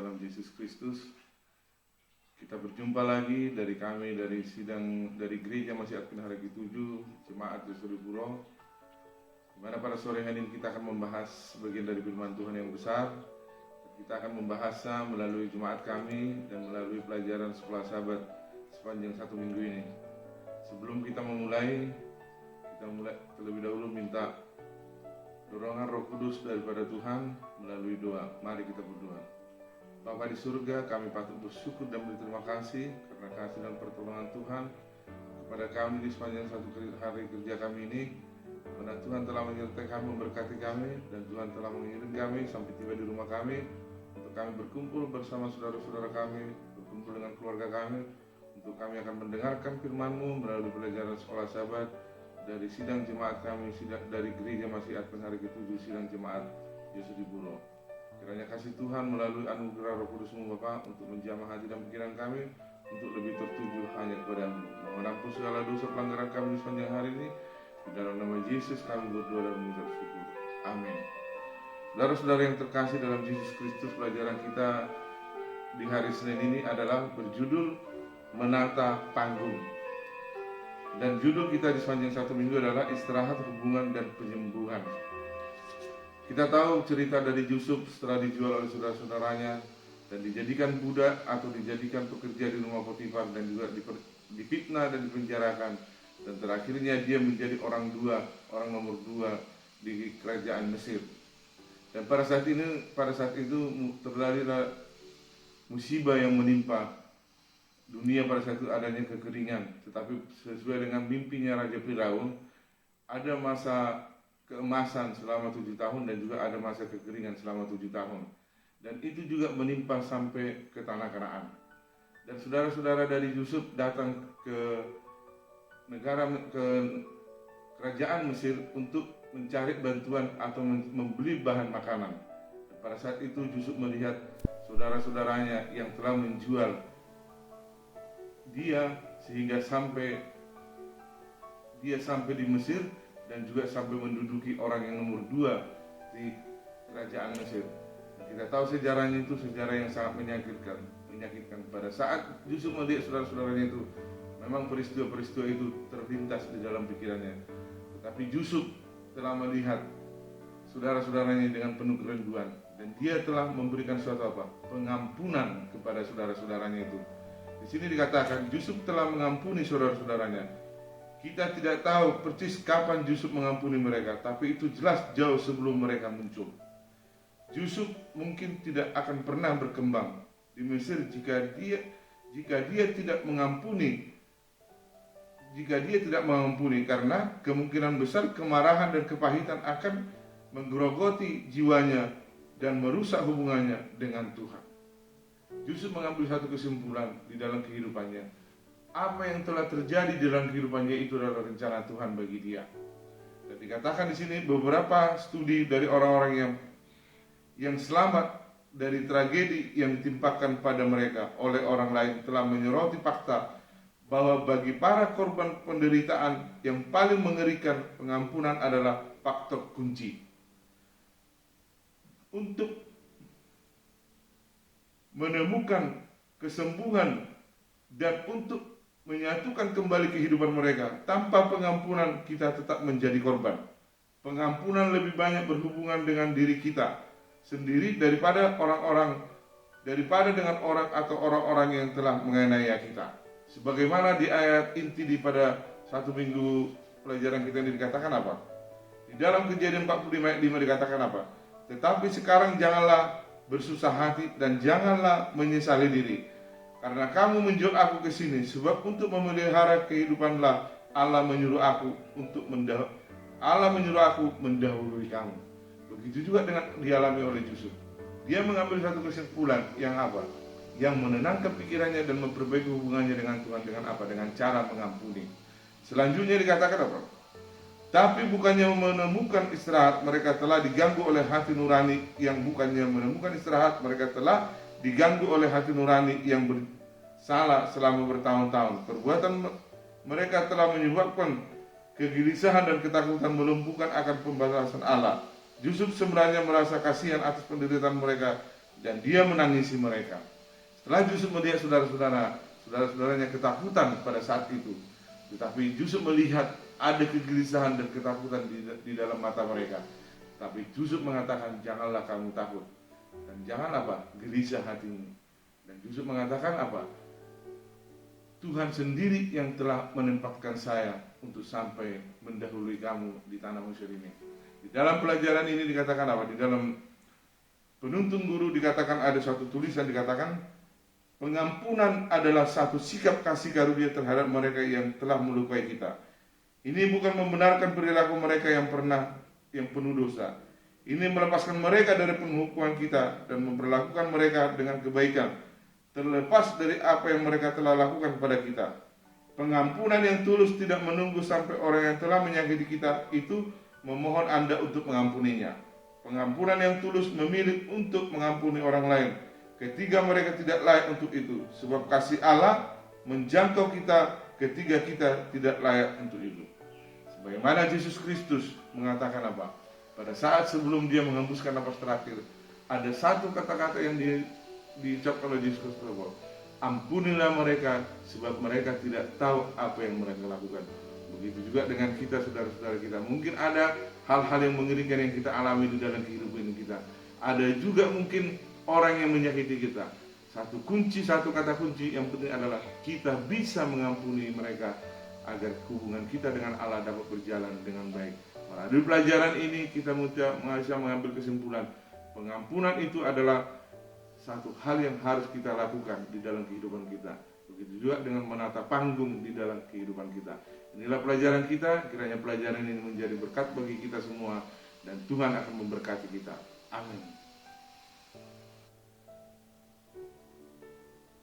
dalam Yesus Kristus. Kita berjumpa lagi dari gereja Masyiat Penghara ke-7 Jemaat Yesus di Puro, di mana pada sore hari ini kita akan membahas sebagian dari firman Tuhan yang besar. Kita akan membahasnya melalui Jumat kami dan melalui pelajaran sekolah sahabat sepanjang 1 minggu ini. Sebelum kita memulai, terlebih dahulu minta dorongan Roh Kudus daripada Tuhan melalui doa. Mari kita berdoa. Bapa di surga, kami patut bersyukur dan berterima kasih karena kasih dan pertolongan Tuhan kepada kami di sepanjang 1 hari kerja kami ini. Karena Tuhan telah menyertai kami, memberkati kami, dan Tuhan telah mengirim kami sampai tiba di rumah kami untuk kami berkumpul bersama saudara-saudara kami, berkumpul dengan keluarga kami, untuk kami akan mendengarkan firman-Mu melalui pelajaran sekolah sahabat dari sidang jemaat kami, dari gereja Masyiat Penghara ke-7 sidang jemaat Yesus di Puro. Kiranya kasih Tuhan melalui anugerah Roh Kudus-Mu Bapa untuk menjamah hati dan pikiran kami untuk lebih tertuju hanya kepada-Mu. Mohon ampun segala dosa pelanggaran kami di sepanjang hari ini. Di dalam nama Yesus kami berdoa dan mengucap syukur. Amin. Saudara-saudara yang terkasih dalam Yesus Kristus, pelajaran kita di hari Senin ini adalah berjudul Menata Panggung. Dan judul kita di sepanjang 1 minggu adalah istirahat, hubungan, dan penyembuhan. Kita tahu cerita dari Yusuf setelah dijual oleh saudara-saudaranya dan dijadikan budak atau dijadikan pekerja di rumah Potifar dan juga difitnah dan dipenjarakan. Dan terakhirnya dia menjadi orang nomor 2 di kerajaan Mesir. Dan pada saat itu terjadilah musibah yang menimpa dunia. Pada saat itu adanya kekeringan, tetapi sesuai dengan mimpinya Raja Firaun, ada masa keemasan selama 7 tahun dan juga ada masa kekeringan selama 7 tahun. Dan itu juga menimpa sampai ke tanah Kanaan. Dan saudara-saudara dari Yusuf datang ke kerajaan Mesir untuk mencari bantuan atau membeli bahan makanan. Dan pada saat itu Yusuf melihat saudara-saudaranya yang telah menjual dia sehingga sampai di Mesir dan juga sampai menduduki orang yang nomor 2 di kerajaan Mesir. Dan kita tahu sejarahnya itu sejarah yang sangat menyakitkan. Pada saat Yusuf melihat saudara-saudaranya itu, memang peristiwa-peristiwa itu terlintas di dalam pikirannya. Tetapi Yusuf telah melihat saudara-saudaranya dengan penuh kerinduan, dan dia telah memberikan suatu pengampunan kepada saudara-saudaranya itu. Di sini dikatakan Yusuf telah mengampuni saudara-saudaranya. Kita tidak tahu persis kapan Yusuf mengampuni mereka, tapi itu jelas jauh sebelum mereka muncul. Yusuf mungkin tidak akan pernah berkembang di Mesir jika dia tidak mengampuni. Karena kemungkinan besar kemarahan dan kepahitan akan menggerogoti jiwanya dan merusak hubungannya dengan Tuhan. Yusuf mengambil satu kesimpulan di dalam kehidupannya. Apa yang telah terjadi di dalam kehidupannya itu adalah rencana Tuhan bagi dia. Dan dikatakan di sini beberapa studi dari orang-orang yang selamat dari tragedi yang ditimpakan pada mereka oleh orang lain telah menyoroti fakta bahwa bagi para korban penderitaan yang paling mengerikan, pengampunan adalah faktor kunci untuk menemukan kesembuhan dan untuk menyatukan kembali kehidupan mereka. Tanpa pengampunan kita tetap menjadi korban. Pengampunan lebih banyak berhubungan dengan diri kita sendiri daripada dengan orang atau orang-orang yang telah menganiaya kita. Sebagaimana di ayat inti pada 1 minggu pelajaran kita ini dikatakan apa? Di dalam Kejadian 45 ayat 5 dikatakan apa? Tetapi sekarang janganlah bersusah hati dan janganlah menyesali diri, karena kamu menjual aku ke sini, sebab untuk memelihara kehidupanlah Allah menyuruh aku mendahului kamu. Begitu juga dengan dialami oleh Yusuf. Dia mengambil satu kesimpulan yang apa? Yang menenangkan pikirannya dan memperbaiki hubungannya dengan Tuhan dengan apa? Dengan cara mengampuni. Selanjutnya dikatakan apa? Tapi bukannya menemukan istirahat, mereka telah diganggu oleh hati nurani. Yang bukannya menemukan istirahat, mereka telah diganggu oleh hati nurani yang bersalah selama bertahun-tahun. Perbuatan mereka telah menyebabkan kegelisahan dan ketakutan, melumpuhkan akan pembatasan Allah. Yusuf sebenarnya merasa kasihan atas penderitaan mereka dan dia menangisi mereka. Setelah Yusuf melihat saudara-saudaranya ketakutan pada saat itu, tetapi Yusuf melihat ada kegelisahan dan ketakutan di dalam mata mereka. Tapi Yusuf mengatakan, janganlah kamu takut dan jangan apa? Gelisah hatimu. Dan Yusuf mengatakan apa? Tuhan sendiri yang telah menempatkan saya untuk sampai mendahului kamu di tanah Mesir ini. Di dalam pelajaran ini dikatakan apa? Di dalam penuntun guru dikatakan ada suatu tulisan dikatakan pengampunan adalah satu sikap kasih karunia terhadap mereka yang telah melukai kita. Ini bukan membenarkan perilaku mereka yang penuh dosa. Ini melepaskan mereka dari penghukuman kita dan memperlakukan mereka dengan kebaikan, terlepas dari apa yang mereka telah lakukan kepada kita. Pengampunan yang tulus tidak menunggu sampai orang yang telah menyakiti kita itu memohon Anda untuk mengampuninya. Pengampunan yang tulus memilih untuk mengampuni orang lain ketika mereka tidak layak untuk itu, sebab kasih Allah menjangkau kita ketika kita tidak layak untuk itu. Sebagaimana Yesus Kristus mengatakan apa? Pada saat sebelum dia menghembuskan nafas terakhir, ada satu kata-kata yang diucapkan oleh Yesus Kristus bahwa ampunilah mereka sebab mereka tidak tahu apa yang mereka lakukan. Begitu juga dengan kita, saudara-saudara kita. Mungkin ada hal-hal yang mengerikan yang kita alami di dalam kehidupan kita. Ada juga mungkin orang yang menyakiti kita. Satu kata kunci yang penting adalah kita bisa mengampuni mereka agar hubungan kita dengan Allah dapat berjalan dengan baik. Melalui pelajaran ini kita bisa mengambil kesimpulan pengampunan itu adalah satu hal yang harus kita lakukan di dalam kehidupan kita. Begitu juga dengan menata panggung di dalam kehidupan kita. Inilah pelajaran kita, kiranya pelajaran ini menjadi berkat bagi kita semua dan Tuhan akan memberkati kita. Amin.